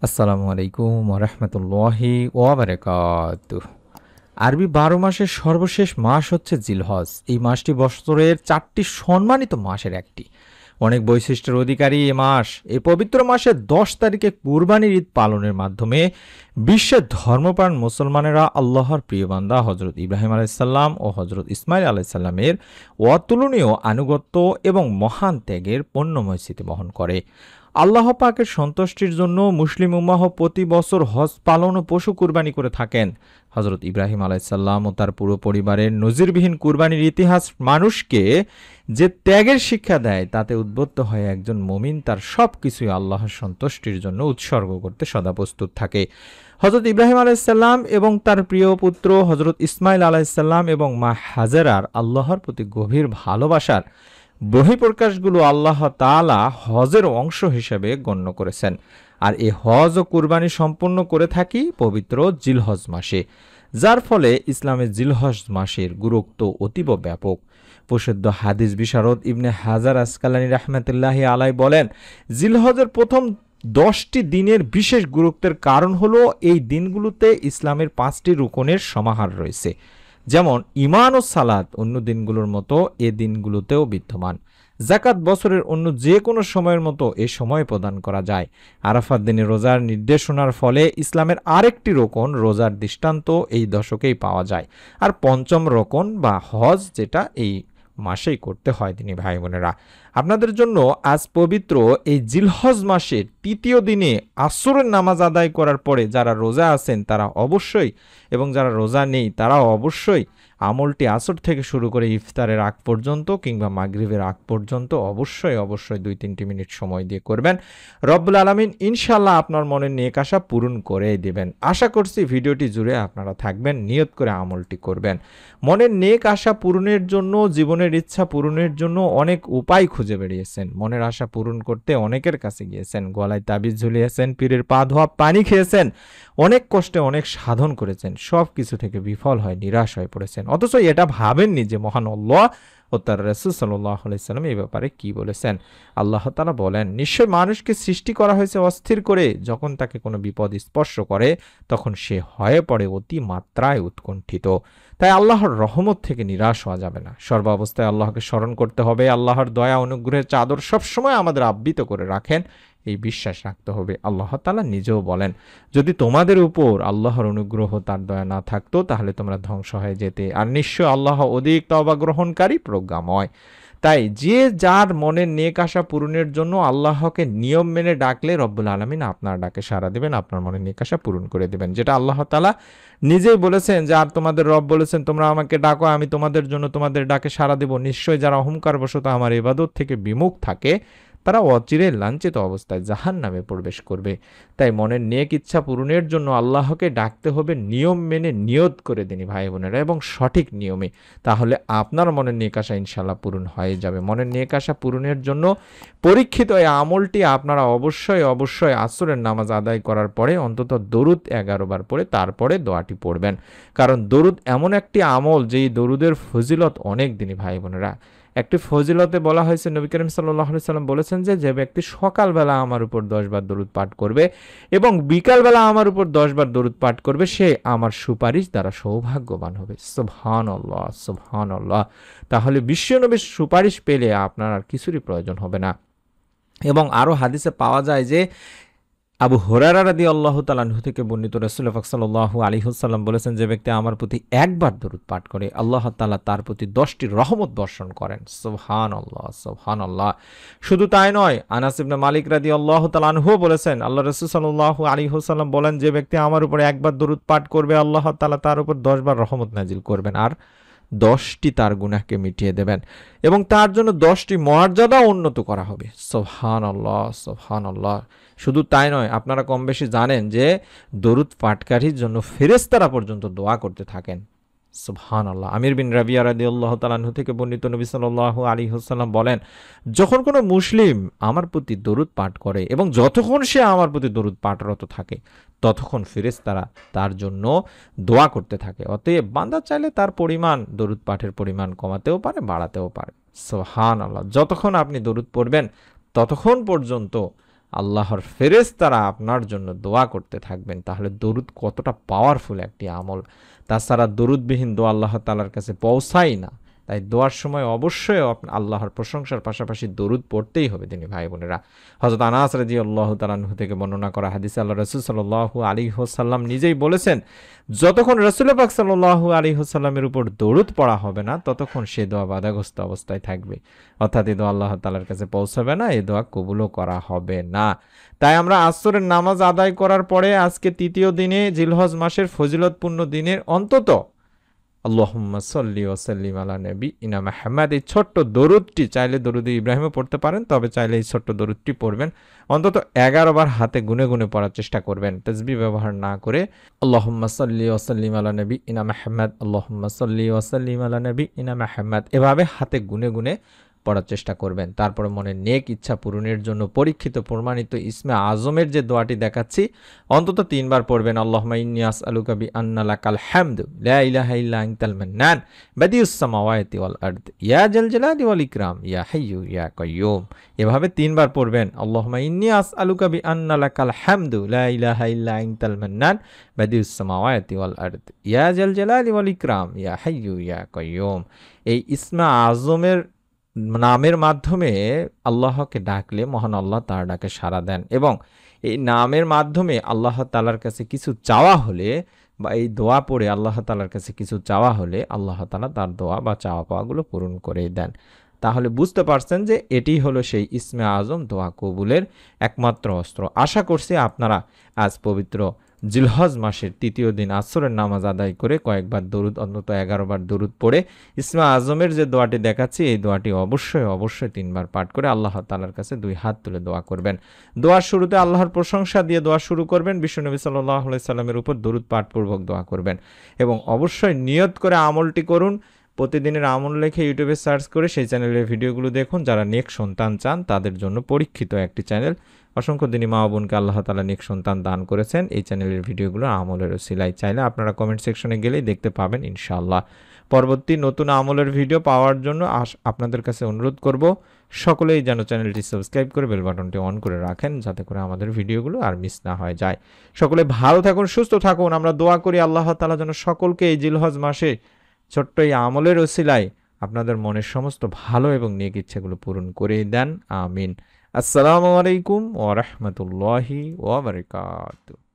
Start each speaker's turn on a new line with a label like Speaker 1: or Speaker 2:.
Speaker 1: আসসালামু আলাইকুম ওরহমতুল্লাহি ওয়াবারাকাতুহ। আরবি ১২ মাসের সর্বশেষ মাস হচ্ছে জিলহজ। এই মাসটি বছরের ৪টি সম্মানিত মাসের একটি। অনেক বৈশিষ্ট্যের অধিকারী এ মাস। এই পবিত্র মাসের ১০ তারিখে কুরবানির ঈদ পালনের মাধ্যমে বিশ্বের ধর্মপ্রাণ মুসলমানেরা আল্লাহর প্রিয় বান্দা হজরত ইব্রাহিম আলাইসাল্লাম ও হজরত ইসমাইল আলাইসাল্লামের অতুলনীয় আনুগত্য এবং মহান ত্যাগের পণ্যময় স্মৃতি বহন করে। আল্লাহ পাকের সন্তুষ্টির জন্য মুসলিম উম্মাহ প্রতি বছর হজ পালন ও পশু কুরবানি করে থাকেন। হজরত ইব্রাহিম আলাইসাল্লাম ও তার পুরো পরিবারের নজিরবিহীন কুরবানির ইতিহাস মানুষকে যে ত্যাগের শিক্ষা দেয়, তাতে উদ্বুদ্ধ হয়ে একজন মুমিন তার সব কিছুই আল্লাহর সন্তুষ্টির জন্য উৎসর্গ করতে সদা প্রস্তুত থাকে। হজরত ইব্রাহিম আলাইসাল্লাম এবং তার প্রিয় পুত্র হজরত ইসমাইল আলাইসাল্লাম এবং মা হাজেরার আল্লাহর প্রতি গভীর ভালোবাসার বহিঃপ্রকাশগুলো আল্লাহ তাআলা হজের অংশ হিসেবে গণ্য করেছেন। আর এই হজ ও কুরবানি সম্পন্ন করে থাকি পবিত্র জিলহজ মাসে, যার ফলে ইসলামের জিলহজ মাসের গুরুত্ব অতীব ব্যাপক। প্রসিদ্ধ হাদিস বিশারদ ইবনে হাজার আসকালানী রাহমাতুল্লাহি আলাই বলেন, জিলহজের প্রথম 10টি দিনের বিশেষ গুরুত্বের কারণ হলো এই দিনগুলোতে ইসলামের 5টি রুকনের সমাহার রয়েছে। যেমন ঈমান ও সালাত অন্য দিনগুলোর মতো এ দিনগুলোতেও বিদ্যমান। যাকাত বছরের অন্য যে কোনো সময়ের মতো এ সময় প্রদান করা যায়। আরাফাত দিনে রোজার নির্দেশনার ফলে ইসলামের আরেকটি রোকন রোজার দৃষ্টান্ত এই দশকেই পাওয়া যায়। আর পঞ্চম রোকন বা হজ, যেটা এই মাসেই করতে হয়। তিনি ভাই বোনেরা, আপনাদের জন্য আজ পবিত্র এই জিলহজ মাসের 3য় দিনে আসরের নামাজ আদায় করার পরে যারা রোজা আছেন তারা অবশ্যই, এবং যারা রোজা নেই তারাও অবশ্যই আমলটি আসর থেকে শুরু করে ইফতারের আগ পর্যন্ত কিংবা মাগরিবের আগ পর্যন্ত অবশ্যই 2-3 মিনিট সময় দিয়ে করবেন। রব্বুল আলামিন ইনশাল্লাহ আপনার মনের নেক আশা পূরণ করে দিবেন। আশা করছি ভিডিওটি জুড়ে আপনারা থাকবেন, নিয়ত করে আমলটি করবেন। মনের নেক আশা পূরণের জন্য, জীবনের ইচ্ছা পূরণের জন্য অনেক উপায় খুঁজে বেরিয়েছেন। মনের আশা পূরণ করতে অনেকের কাছে গিয়েছেন, গলায় তাবিজ ঝুলিয়েছেন, পীরের পা ধোয়া পানি খেয়েছেন, অনেক কষ্টে অনেক সাধন করেছেন, সব কিছু থেকে বিফল হয় নিরাশ হয়ে পড়েছেন। অথচ এটা ভাবেননি যে মহান আল্লাহ ও তার রাসূল সাল্লাল্লাহু আলাইহি সাল্লাম এই ব্যাপারে কি বলেছেন। আল্লাহ তাআলা বলেন, নিশ্চয় মানুষকে সৃষ্টি করা হয়েছে অস্থির করে, যখন তাকে কোনো বিপদ স্পর্শ করে তখন সে হয়ে পড়ে অতি মাত্রায় উৎকণ্ঠিত। তাই আল্লাহর রহমত থেকে নিরাশ হওয়া যাবে না। সর্বাবস্থায় আল্লাহকে স্মরণ করতে হবে। আল্লাহর দয়া অনুগ্রহের চাদর সবসময় আমাদের আবৃত করে রাখেন, এই বিশ্বাস রাখতে হবে। আল্লাহ তাআলা নিজেও বলেন, যদি তোমাদের উপর আল্লাহর অনুগ্রহ তার দয়া না থাকতো তাহলে তোমরা ধ্বংস হয়ে যেতে, আর নিশ্চয় আল্লাহ অধিক তওবা গ্রহণকারী প্রজ্ঞাময়। তাই যে যার মনের নেক আশা পূরণের জন্য আল্লাহকে নিয়ম মেনে ডাকলে রব্বুল আলামিন আপনার ডাকে সাড়া দেবেন, আপনার মনের নেক আশা পূরণ করে দেবেন। যেটা আল্লাহ তাআলা নিজেই বলেছেন যে, আর তোমাদের রব বলেছেন, তোমরা আমাকে ডাকো, আমি তোমাদের জন্য তোমাদের ডাকে সাড়া দেব। নিশ্চয় যারা অহংকার বশত আমার ইবাদত থেকে বিমুখ থাকে তারা অচিরে লাঞ্ছিত অবস্থায় জাহান্নামে প্রবেশ করবে। তাই মনের নেক ইচ্ছা পূরণের জন্য আল্লাহকে ডাকতে হবে নিয়ম মেনে, নিয়ত করে দিনি ভাই বোনেরা, এবং সঠিক নিয়মে। তাহলে আপনার মনের নেক আশা ইনশাল্লাহ পূরণ হয়ে যাবে। মনের নেক আশা পূরণের জন্য পরীক্ষিত এই আমলটি আপনারা অবশ্যই আসরের নামাজ আদায় করার পরে অন্তত দরুদ 11 বার পড়ে তারপরে দোয়াটি পড়বেন। কারণ দরুদ এমন একটি আমল যেই দরুদের ফজিলত অনেক দিনই ভাই বোনেরা। একটি ফজিলতে বলা হয়েছে, নবী করিম সাল্লাল্লাহু আলাইহি সাল্লাম বলেছেন যে ব্যক্তি সকালবেলা আমার উপর 10 বার দরুদ পাঠ করবে এবং বিকালবেলা আমার উপর 10 বার দরুদ পাঠ করবে, সে আমার সুপারিশ দ্বারা সৌভাগ্যবান হবে। সুবহানাল্লাহ, সুবহানাল্লাহ। তাহলে বিশ্বনবীর সুপারিশ পেলে আপনার আর কিছুরই প্রয়োজন হবে না। এবং আরও হাদিসে পাওয়া যায় যে, আবু হুরায়রা রাদিয়াল্লাহু তাআলা আনহু থেকে বর্ণিত, রাসূল পাক সাল্লাল্লাহু আলাইহি ওয়াসাল্লাম বলেছেন, যে ব্যক্তি আমার প্রতি একবার দরুদ পাঠ করে আল্লাহ তাআলা তার প্রতি 10টি রহমত বর্ষণ করেন। সুবহানাল্লাহ, সুবহানাল্লাহ। শুধু তাই নয়, আনাস ইবনে মালিক রাদিয়াল্লাহু তাআলা আনহু বলেছেন, আল্লাহ রাসূল সাল্লাল্লাহু আলাইহি ওয়াসাল্লাম বলেন, যে ব্যক্তি আমার উপর একবার দরুদ পাঠ করবে আল্লাহ তাআলা তার উপর 10 বার রহমত নাজিল করবেন, আর 10টি তার গুনাহকে মিটিয়ে দেবেন এবং তার জন্য 10টি মর্যাদা উন্নত করা হবে। সুবহানাল্লাহ, সুবহানাল্লাহ। শুধু তাই নয়, আপনারা কম বেশি জানেন যে দরুদ পাঠকারীর জন্য ফেরেশতারা পর্যন্ত দোয়া করতে থাকেন। সুবহানাল্লাহ। আমির বিন রাবিয়া রাদিয়াল্লাহু তাআলা আনহু থেকে বর্ণিত, নবী সাল্লাল্লাহু আলাইহি ওয়াসাল্লাম বলেন, যখন কোনো মুসলিম আমার প্রতি দরুদ পাঠ করে এবং যতক্ষণ সে আমার প্রতি দরুদ পাঠরত থাকে ততক্ষণ ফেরেশতারা তার জন্য দোয়া করতে থাকে। অতএব বান্দা চাইলে তার পরিমাণ, দরুদ পাঠের পরিমাণ কমাতেও পারে, বাড়াতেও পারে। সুবহানাল্লাহ। যতক্ষণ আপনি দরুদ পড়বেন ততক্ষণ পর্যন্ত আল্লাহর ফেরেশতারা আপনার জন্য দোয়া করতে থাকবেন। তাহলে দরুদ কতটা পাওয়ারফুল একটি আমল। তাছাড়া দরুদবিহীন দোয়া আল্লাহ তাআলার কাছে পৌঁছায় না। তাই দোয়ার সময় অবশ্যই আল্লাহর প্রশংসার পাশাপাশি দরুদ পড়তেই হবে তিনি ভাই বোনেরা। হযরত আনাস রাদিয়াল্লাহু তাআলা আনহু থেকে বর্ণনা করা হাদিসে আল্লাহ রাসূল সাল্লাল্লাহু আলাইহি ওয়াসাল্লাম নিজেই বলেছেন, যতক্ষণ রাসূল পাক সাল্লাল্লাহু আলাইহি ওয়াসাল্লামের উপর দরুদ পড়া হবে না ততক্ষণ সে দোয়া বাধাগ্রস্ত অবস্থায় থাকবে, অর্থাৎ এই দোয়া আল্লাহ তাআলার কাছে পৌঁছাবে না, এই দোয়া কবুলও করা হবে না। তাই আমরা আসরের নামাজ আদায় করার পরে আজকে তৃতীয় দিনে জিলহজ মাসের ফজিলতপূর্ণ দিনের অন্তত আল্লাহুম্মা সাল্লি ওয়া সাল্লিম আলা নাবিয়িনা মুহাম্মাদ এই ছোট্ট দরুদটি, চাইলে দরুদে ইব্রাহিমও পড়তে পারেন, তবে চাইলে এই ছোট্ট দরুদটি পড়বেন। অন্তত 11 বার হাতে গুনে গুনে পড়ার চেষ্টা করবেন, তাসবিহ ব্যবহার না করে। আল্লাহুম্মা সাল্লি ওয়া সাল্লিম আলা নাবিয়িনা মুহাম্মাদ, আল্লাহুম্মা সাল্লি ওয়া সাল্লিম আলা নাবিয়িনা মুহাম্মাদ, এভাবে হাতে গুনে গুনে পড়ার চেষ্টা করবেন। তারপরে মনের নেক ইচ্ছা পূরণের জন্য পরীক্ষিত প্রমাণিত ইসমে আজমের যে দোয়াটি দেখাচ্ছি অন্তত 3 বার পড়বেন। আল্লাহুম্মা ইন্নী আসআলুকা বিআন্না লাকাল হামদু লা ইলাহা ইল্লা আনতাল মান্নান বাদিউস সামাওয়াতি ওয়াল আরদ ইয়া জাল জালালি ওয়াল ইকরাম ইয়া হাইয়্যু ইয়া কাইয়্যুম। এভাবে 3 বার পড়বেন। আল্লাহুম্মা ইন্নী আসআলুকা বিআন্না লাকাল হামদু লা ইলাহা ইল্লা আনতাল মান্নান বাদিউস সামাওয়াতি ওয়াল আরদ ইয়া জাল জালালি ওয়াল ইকরাম ইয়া হাইয়্যু ইয়া কাইয়্যুম। এই ইসমে আজমের নামের মাধ্যমে আল্লাহকে ডাকলে মহান আল্লাহ তার ডাকে সাড়া দেন, এবং এই নামের মাধ্যমে আল্লাহ তাআলার কাছে কিছু চাওয়া হলে বা এই দোয়া পড়ে আল্লাহ তাআলার কাছে কিছু চাওয়া হলে আল্লাহ তাআলা তার দোয়া বা চাওয়া পাওয়াগুলো পূরণ করে দেন। তাহলে বুঝতে পারছেন যে এটি হলো সেই ইসমে আজম, দোয়া কবুলের একমাত্র অস্ত্র। আশা করছি আপনারা আজ পবিত্র জিলহজ মাসের তৃতীয় দিন আসরের নামাজ আদায় করে কয়েকবার দরুদ, অন্তত 11 বার দরুদ পড়ে ইসমে আজমের যে দোয়াটি দেখাচ্ছি এই দোয়াটি অবশ্যই 3 বার পাঠ করে আল্লাহ তাআলার কাছে 2 হাত তুলে দোয়া করবেন। দোয়ার শুরুতে আল্লাহর প্রশংসা দিয়ে দোয়া শুরু করবেন, বিশ্বনবী সাল্লাল্লাহু আলাইহি সাল্লামের উপর দরুদ পাঠপূর্বক দোয়া করবেন, এবং অবশ্যই নিয়ত করে আমলটি করুন। প্রতিদিনের আমল লেখে ইউটিউবে সার্চ করে সেই চ্যানেলের ভিডিওগুলো দেখুন। যারা নেক সন্তান চান তাদের জন্য পরীক্ষিত একটি চ্যানেল। অসংখ্য দিনী মা বোনকে আল্লাহ তাআলা নেক সন্তান দান করেছেন এই চ্যানেলের ভিডিওগুলো আমলের ওসিলায়। চাইলে আপনারা কমেন্ট সেকশনে গেলেই দেখতে পাবেন ইনশাআল্লাহ। পরবর্তী নতুন আমলের ভিডিও পাওয়ার জন্য আপনাদের কাছে অনুরোধ করব সকলেই যেন চ্যানেলটি সাবস্ক্রাইব করে বেল বাটনটি অন করে রাখেন, যাতে করে আমাদের ভিডিওগুলো আর মিস না হয়ে যায়। সকলে ভালো থাকুন, সুস্থ থাকুন। আমরা দোয়া করি আল্লাহ তাআলা যেন সকলকে এই জিলহজ মাসে ছোট্ট এই আমলের ওসিলায় আপনাদের মনের সমস্ত ভালো এবং নেক ইচ্ছাগুলো পূরণ করে দেন। আমিন। আসসালামু আলাইকুম ওয়া রাহমাতুল্লাহি ওয়া বারাকাতুহু।